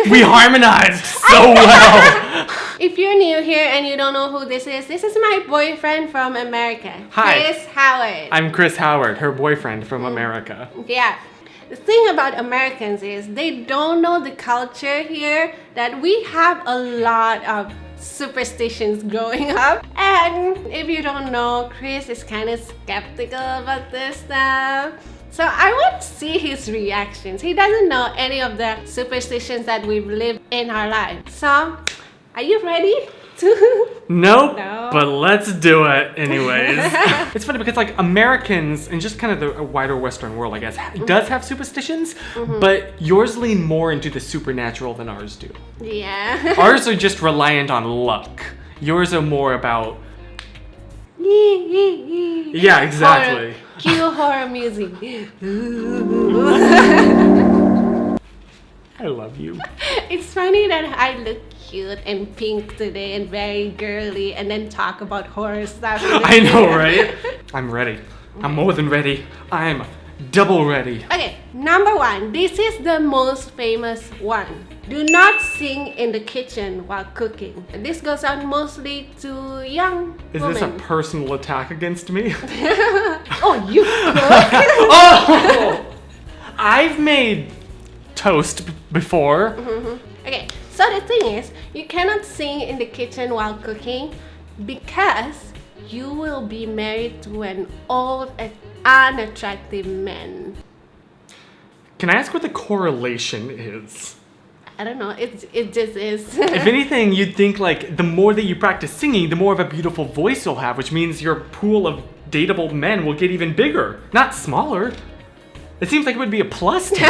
We harmonized so well. If you're new here and you don't know who this is my boyfriend from America. Hi. Chris Howard. I'm Chris Howard, her boyfriend from America. Yeah. The thing about Americans is they don't know the culture here, that we have a lot of superstitions growing up. And if you don't know, Chris is kind of skeptical about this stuff. So I want to see his reactions. He doesn't know any of the superstitions that we've lived in our life. So, are you ready to? Nope, No. but let's do it anyways. It's funny because like Americans and just kind of the wider Western world, I guess, does have superstitions, but yours lean more into the supernatural than ours do. Yeah. Ours are just reliant on luck. Yours are more about... Yeah, exactly. Cue horror music. I love you. It's funny that I look cute and pink today and very girly and then talk about horror stuff. I know, right? I'm ready. I'm more than ready. I'm double ready. Okay, number one. This is the most famous one. Do not sing in the kitchen while cooking. This goes out mostly to young Is women. this a personal attack against me? Oh, you cook? Oh! I've made toast before. Okay, so the thing is, you cannot sing in the kitchen while cooking because you will be married to an old and unattractive man. Can I ask what the correlation is? I don't know, it just is. If anything, you'd think like the more that you practice singing, the more of a beautiful voice you'll have, which means your pool of dateable men will get even bigger, not smaller. It seems like it would be a plus to me.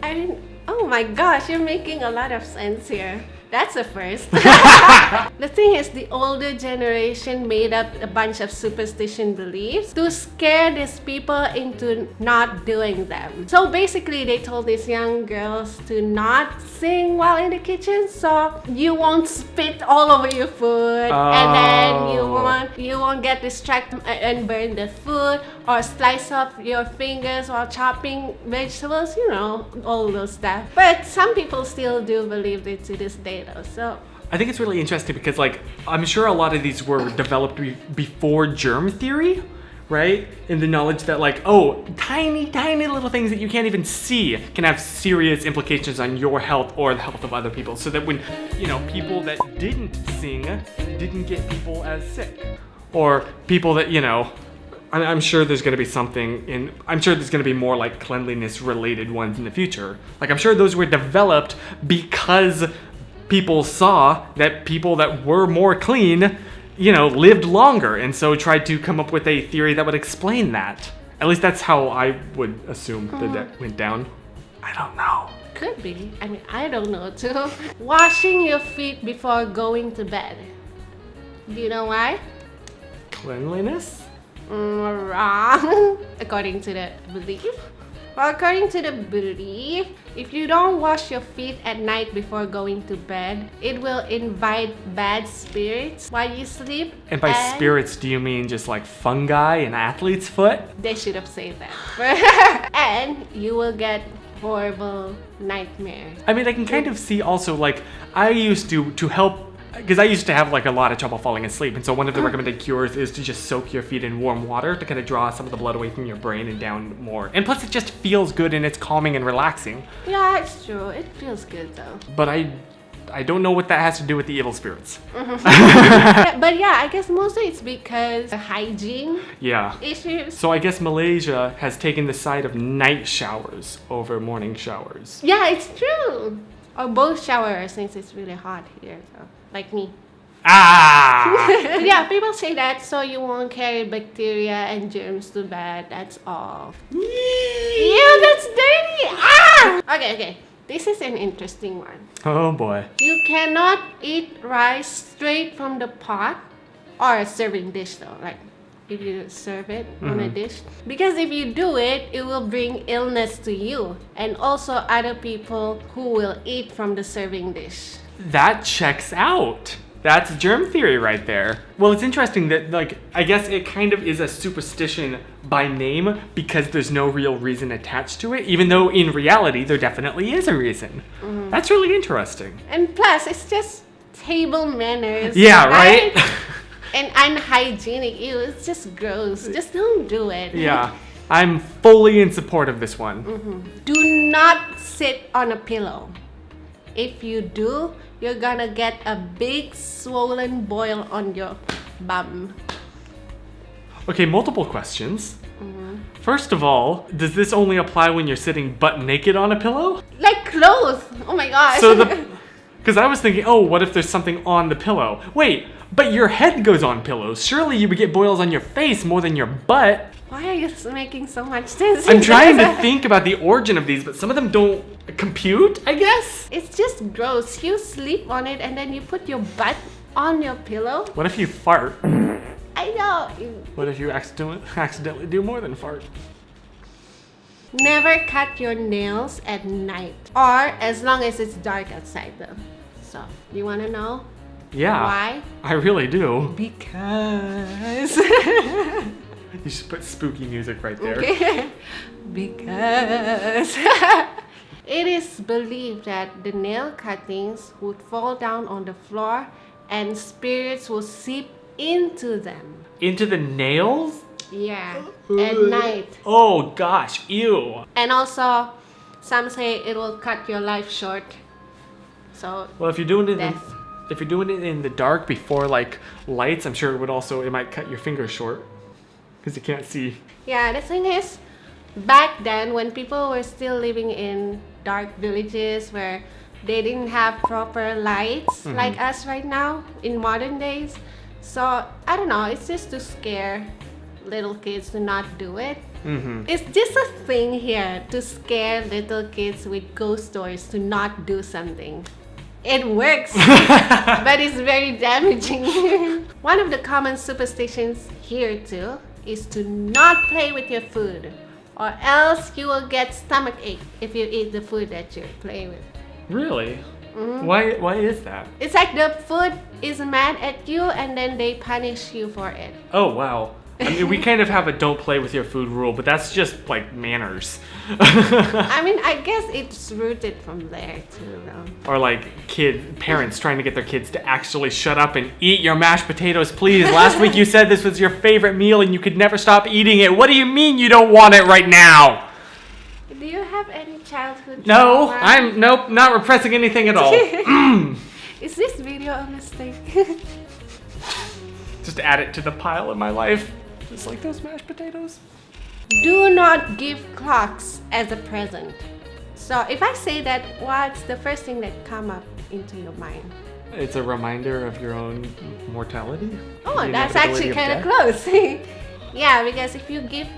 I mean, oh my gosh, you're making a lot of sense here. That's a first. The thing is, the older generation made up a bunch of superstition beliefs to scare these people into not doing them. So basically, they told these young girls to not sing while in the kitchen, so you won't spit all over your food, and then you won't get distracted and burn the food, or slice up your fingers while chopping vegetables. You know, all those stuff. But some people still do believe it to this day. So I think it's really interesting because like I'm sure a lot of these were developed before germ theory, right? In the knowledge that like, oh, tiny little things that you can't even see can have serious implications on your health or the health of other people. So that when, you know, people that didn't sing didn't get people as sick. Or people that, you know, I'm sure there's going to be something I'm sure there's going to be more like cleanliness related ones in the future. Like I'm sure those were developed because people saw that people that were more clean, you know, lived longer, and so tried to come up with a theory that would explain that. At least that's how I would assume that went down. I don't know. could be. I mean, I don't know too. Washing your feet before going to bed. Do you know why? Cleanliness? Wrong. According to the belief. Well, according to the belief, if you don't wash your feet at night before going to bed, it will invite bad spirits while you sleep. And by spirits, do you mean just like fungi and athlete's foot? They should have said that. And you will get horrible nightmares. I mean, I can kind of see also, like, I used to help, because I used to have like a lot of trouble falling asleep, and so one of the recommended cures is to just soak your feet in warm water to kind of draw some of the blood away from your brain and down more. And plus it just feels good and it's calming and relaxing. Yeah, it's true. It feels good though. But I don't know what that has to do with the evil spirits. But yeah, I guess mostly it's because of hygiene Yeah. issues. So I guess Malaysia has taken the side of night showers over morning showers. Yeah, it's true. Or both showers since it's really hot here, so like me. Ah! But yeah, people say that so you won't carry bacteria and germs to bed. That's all. Yeah, that's dirty. Ah! Okay. This is an interesting one. Oh boy. You cannot eat rice straight from the pot or a serving dish though. Like if you serve it on a dish. Because if you do it, it will bring illness to you and also other people who will eat from the serving dish. That checks out. That's germ theory right there. Well, it's interesting that, like, I guess it kind of is a superstition by name because there's no real reason attached to it, even though in reality there definitely is a reason. That's really interesting. And plus, it's just table manners. Yeah, right? And unhygienic. Ew, it's just gross. Just don't do it. Yeah. I'm fully in support of this one. Do not sit on a pillow. If you do, you're gonna get a big swollen boil on your bum. Okay, multiple questions. First of all, does this only apply when you're sitting butt naked on a pillow? Like clothes. Oh my gosh. Because I was thinking, oh, what if there's something on the pillow? Wait, but your head goes on pillows. Surely you would get boils on your face more than your butt. Why are you making so much sense? I'm trying to think about the origin of these, but some of them don't compute, I guess? It's just gross. You sleep on it and then you put your butt on your pillow. What if you fart? I know. What if you accidentally do more than fart? Never cut your nails at night. Or as long as it's dark outside though. So, you wanna know? Yeah. Why? I really do. Because... You should put spooky music right there. Okay. Because... It is believed that the nail cuttings would fall down on the floor and spirits will seep into them. Into the nails? Yeah, at night. Oh gosh, ew. And also, some say it will cut your life short. So, Well, if you're doing it death. if you're doing it in the dark before like lights, I'm sure it might cut your fingers short because you can't see. Yeah, the thing is, back then when people were still living in dark villages where they didn't have proper lights like us right now in modern days. So, I don't know, it's just to scare little kids to not do it. It's just a thing here to scare little kids with ghost stories to not do something. It works, but it's very damaging. One of the common superstitions here too is to not play with your food, or else you will get stomach ache if you eat the food that you're playing with. Really? Why is that? It's like the food is mad at you and then they punish you for it. Oh wow. I mean, we kind of have a don't play with your food rule, but that's just like manners. I mean, I guess it's rooted from there too, though. Or like parents trying to get their kids to actually shut up and eat your mashed potatoes, please. Last week you said this was your favorite meal and you could never stop eating it. What do you mean you don't want it right now? Do you have any childhood No, trauma? nope, not repressing anything at all. Is this video a mistake? Just add it to the pile in my life. Just like those mashed potatoes. Do not give clocks as a present. So if I say that, what's the first thing that come up into your mind? It's a reminder of your own mortality. Oh, The that's inevitability actually of kind of death. close. Yeah, because if you give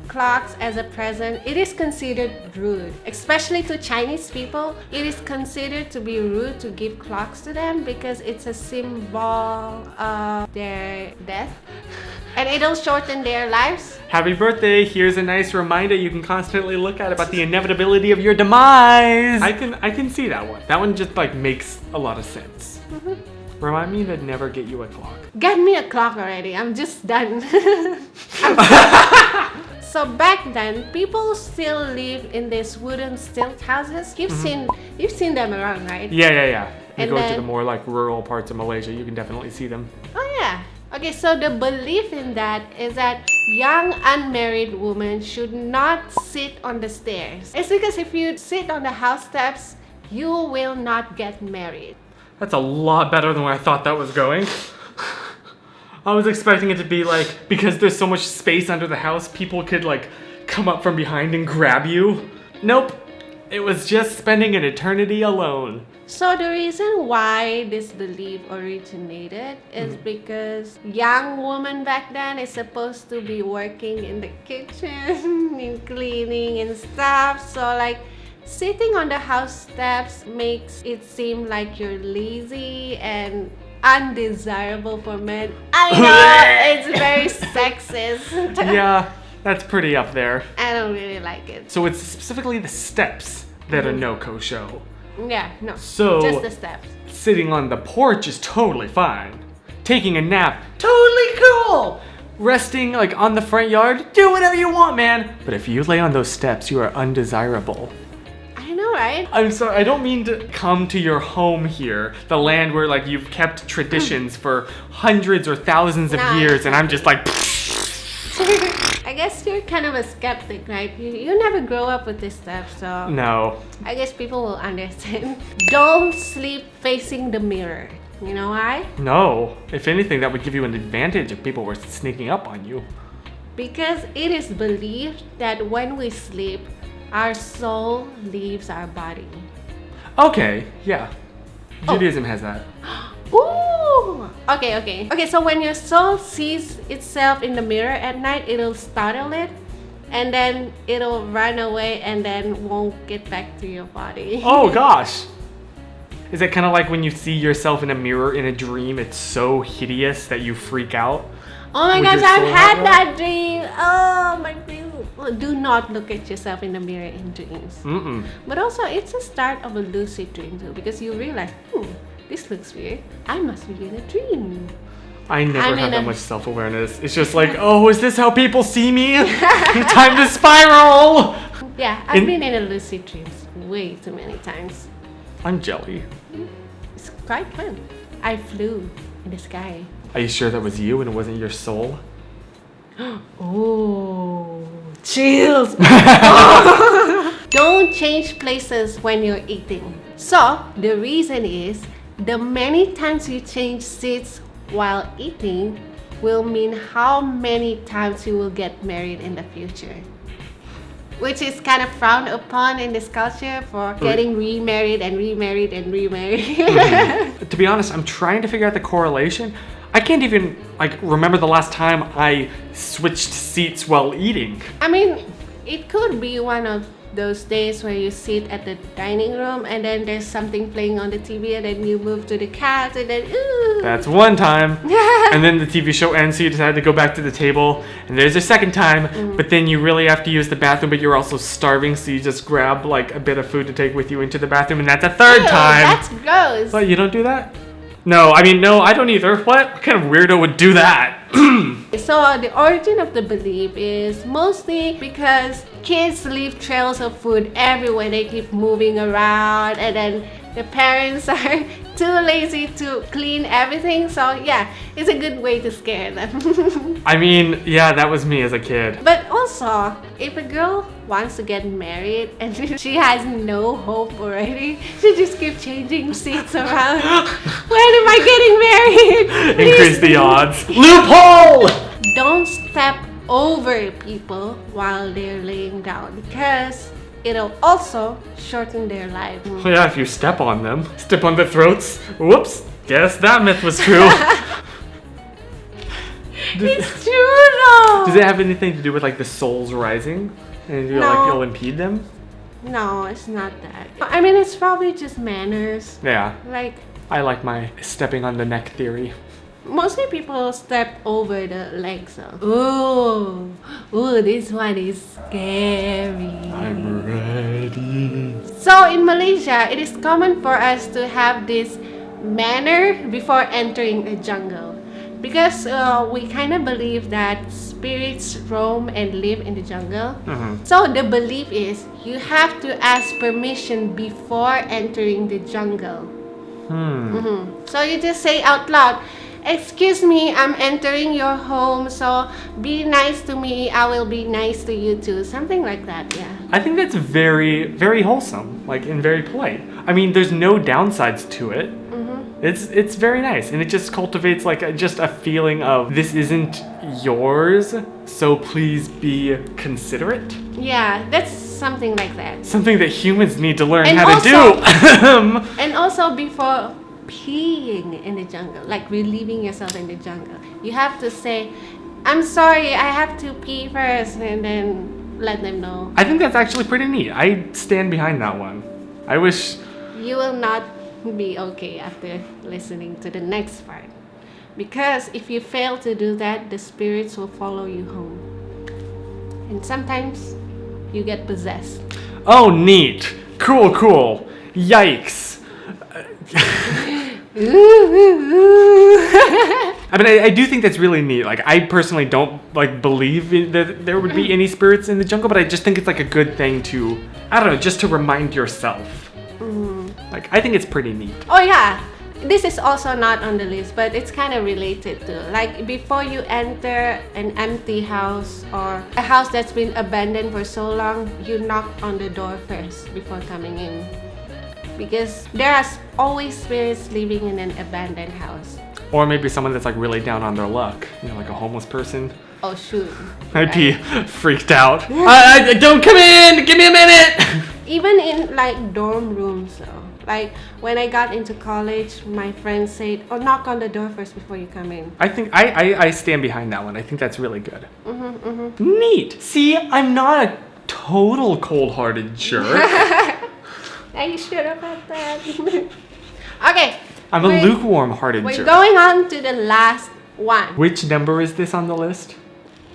clocks as a present, it is considered rude. Especially to Chinese people, it is considered to be rude to give clocks to them because it's a symbol of their death. And it'll shorten their lives. Happy birthday! Here's a nice reminder you can constantly look at about the inevitability of your demise. I can see that one. That one just like makes a lot of sense. Remind me to never get you a clock. Get me a clock already. I'm just done. So back then, people still live in these wooden stilt houses. You've seen them around, right? Yeah. You And go to then- the more like rural parts of Malaysia, you can definitely see them. Oh yeah. Okay, so the belief in that is that young unmarried women should not sit on the stairs. It's because if you sit on the house steps, you will not get married. That's a lot better than where I thought that was going. I was expecting it to be like, because there's so much space under the house, people could like come up from behind and grab you. Nope. It was just spending an eternity alone. So the reason why this belief originated is because young woman back then is supposed to be working in the kitchen, in cleaning and stuff. So like sitting on the house steps makes it seem like you're lazy and undesirable for men. I know, it's very sexist. Yeah, that's pretty up there. I don't really like it. So it's specifically the steps that a no-ko show. Yeah, no. So- just the steps. Sitting on the porch is totally fine. Taking a nap, totally cool. Resting like on the front yard, do whatever you want, man. But if you lay on those steps, you are undesirable. I know, right? I'm sorry, I don't mean to come to your home here, the land where like you've kept traditions for hundreds or thousands of Nah. years, and I'm just like, I guess you're kind of a skeptic, right? You never grow up with this stuff, so no. I guess people will understand. Don't sleep facing the mirror. You know why? No. If anything, that would give you an advantage if people were sneaking up on you. Because it is believed that when we sleep, our soul leaves our body. Okay, yeah. Oh. Judaism has that. Ooh! Okay, so when your soul sees itself in the mirror at night, it'll startle it, and then it'll run away and then won't get back to your body. Oh gosh. Is it kind of like when you see yourself in a mirror in a dream, it's so hideous that you freak out? Oh my Would gosh, your I've soul had have that dream. Oh my god. Do not look at yourself in the mirror in dreams. Mm-mm. But also, it's the start of a lucid dream too, because you realize, this looks weird. I must be in a dream. I never I'm have in that a- much self-awareness. It's just like, oh, is this how people see me? Time to spiral! Yeah, I've been in a lucid dreams way too many times. I'm jelly. It's quite fun. I flew in the sky. Are you sure that was you and it wasn't your soul? Oh, chills. Don't change places when you're eating. So, the reason is the many times you change seats while eating will mean how many times you will get married in the future. Which is kind of frowned upon in this culture for getting remarried and remarried and remarried. To be honest, I'm trying to figure out the correlation. I can't even like remember the last time I switched seats while eating. I mean, it could be one of those days where you sit at the dining room and then there's something playing on the TV and then you move to the couch and then ooh. That's one time. And then the TV show ends, so you decide to go back to the table. And there's a second time, but then you really have to use the bathroom, but you're also starving, so you just grab like a bit of food to take with you into the bathroom, and that's a third Ew, time. That's gross. What, you don't do that? No, I mean, no, I don't either. What kind of weirdo would do that? So the origin of the belief is mostly because kids leave trails of food everywhere. They keep moving around and then the parents are too lazy to clean everything. So yeah, it's a good way to scare them. I mean, yeah, that was me as a kid. But also, if a girl wants to get married and she has no hope already, she just keeps changing seats around. When am I getting married? Increase Please. the odds. Loophole! Don't step over people while they're laying down because it'll also shorten their life. Well, yeah, if you step on them, step on their throats. Whoops, guess that myth was true. It's true though. Does it have anything to do with like the souls rising? And you're like, No. you'll impede them? No, it's not that. I mean, it's probably just manners. Yeah, Like, I like my stepping on the neck theory. mostly people step over the legs. So. Ooh, this one is scary. I'm ready. So in Malaysia, it is common for us to have this manner before entering a jungle. Because we kind of believe that spirits roam and live in the jungle. So the belief is you have to ask permission before entering the jungle. So you just say out loud, "Excuse me, I'm entering your home, so be nice to me, I will be nice to you too." Something like that, yeah. I think that's very, very wholesome, like, and very polite. I mean, there's no downsides to it. It's very nice, and it just cultivates like just a feeling of this isn't yours, so please be considerate. Yeah, that's something like that. Something that humans need to learn And how to do. And also before peeing in the jungle, like relieving yourself in the jungle, you have to say, "I'm sorry, I have to pee first," and then let them know. I think that's actually pretty neat. I stand behind that one. I wish. You will not be okay after listening to the next part. Because if you fail to do that, the spirits will follow you home. And sometimes you get possessed. Oh, neat. Cool, cool. Yikes. I mean, I do think that's really neat. Like, I personally don't like believe that there would be any spirits in the jungle, but I just think it's like a good thing to, I don't know, just to remind yourself. Like, I think it's pretty neat. Oh yeah, this is also not on the list, but it's kind of related to, like, before you enter an empty house or a house that's been abandoned for so long, you knock on the door first before coming in. Because there are always spirits living in an abandoned house. Or maybe someone that's like really down on their luck, you know, like a homeless person. Oh shoot. I'd be freaked out. Don't come in, give me a minute. Even in like dorm rooms though. Like when I got into college, my friends said, oh, knock on the door first before you come in. I think I stand behind that one. I think that's really good. Neat. See, I'm not a total cold-hearted jerk. Are you sure about that? Okay. I'm a lukewarm-hearted We're jerk. going on to the last one. Which number is this on the list?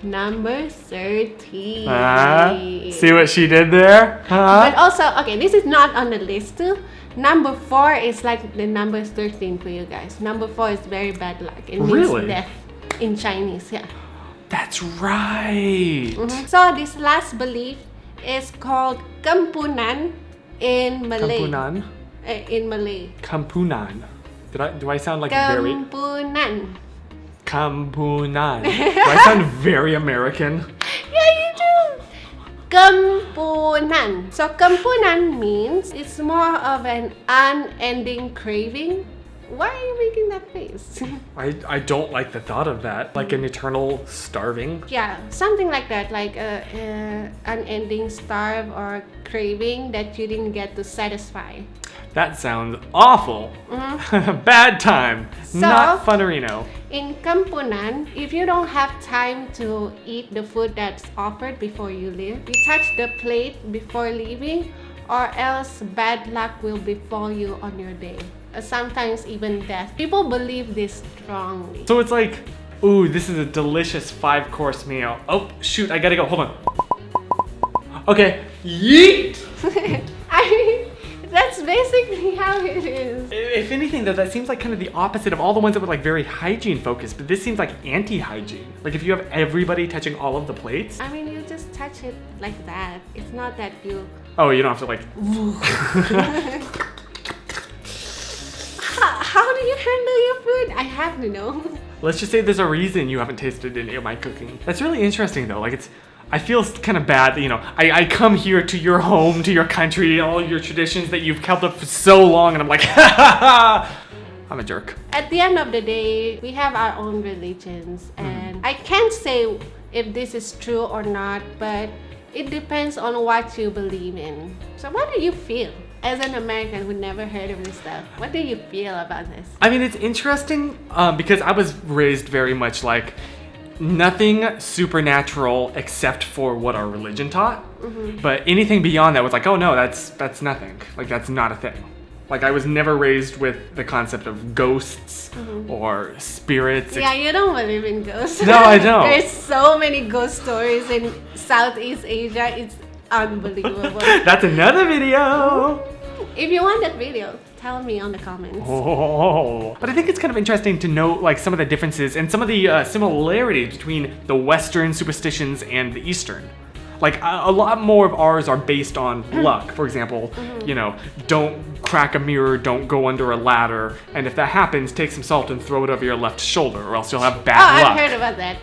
Number 13. See what she did there? But also, okay, this is not on the list too. Number 4 is like the number 13 for you guys. Number 4 is very bad luck. It means Really? death in Chinese, yeah. That's right. So this last belief is called Kampunan in Malay. Kampunan? In Malay. Kampunan. Do I sound like very... Kampunan. Kampunan. Do I sound very American? Yeah, you do. Kampunan. So kampunan means it's more of an unending craving. Why are you making that face? I don't like the thought of that. Like an eternal starving. Yeah, something like that, like unending starve or craving that you didn't get to satisfy. That sounds awful. Bad time. Not funnerino. In Kampunan, if you don't have time to eat the food that's offered before you leave, you touch the plate before leaving, or else bad luck will befall you on your day. Sometimes even death. People believe this strongly. So it's like, ooh, this is a delicious 5-course meal. Oh, shoot, I gotta go. Hold on. Okay. Yeet! I mean, that's basically how it is. If anything, though, that seems like kind of the opposite of all the ones that were like very hygiene focused, but this seems like anti-hygiene. Like if you have everybody touching all of the plates. I mean, you just touch it like that. It's not that you... Oh, you don't have to like... How do you handle your food? I have to know. Let's just say there's a reason you haven't tasted any of my cooking. That's really interesting though. Like I feel kind of bad that, you know, I come here to your home, to your country, all your traditions that you've kept up for so long, and I'm like, ha ha ha! I'm a jerk. At the end of the day, we have our own religions, and I can't say if this is true or not, but it depends on what you believe in. So what do you feel? As an American who never heard of this stuff, what do you feel about this? I mean, it's interesting because I was raised very much like nothing supernatural except for what our religion taught. But anything beyond that was like, oh no, that's nothing. Like that's not a thing. Like I was never raised with the concept of ghosts or spirits. Yeah, you don't believe in ghosts. No, I don't. There's so many ghost stories in Southeast Asia. It's unbelievable. That's another video. If you want that video, tell me on the comments. Oh, but I think it's kind of interesting to note like some of the differences and some of the similarities between the Western superstitions and the Eastern. Like a lot more of ours are based on luck. For example, you know, don't crack a mirror, don't go under a ladder, and if that happens, take some salt and throw it over your left shoulder, or else you'll have bad luck. I've heard about that.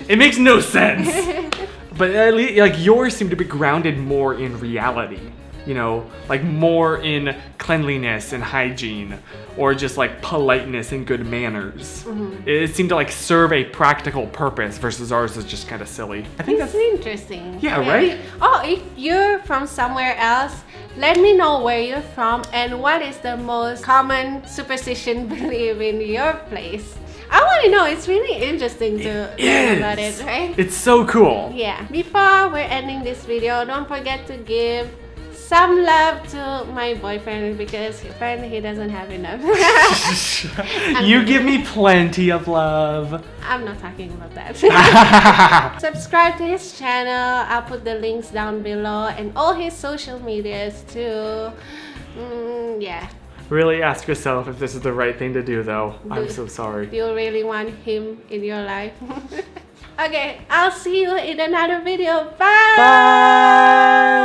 It makes no sense. But at least, like yours seem to be grounded more in reality. You know, like more in cleanliness and hygiene, or just like politeness and good manners. It seemed to like serve a practical purpose versus ours is just kind of silly. I think It's interesting. Yeah, right? Oh, if you're from somewhere else, let me know where you're from and what is the most common superstition belief in your place. I want to know. It's really interesting to learn about it, right? It's so cool. Yeah. Before we're ending this video, don't forget to give some love to my boyfriend because apparently he doesn't have enough. You give me plenty of love. I'm not talking about that. Subscribe to his channel. I'll put the links down below and all his social medias too. Yeah. Really ask yourself if this is the right thing to do, though. I'm so sorry. Do you really want him in your life? Okay, I'll see you in another video. Bye! Bye!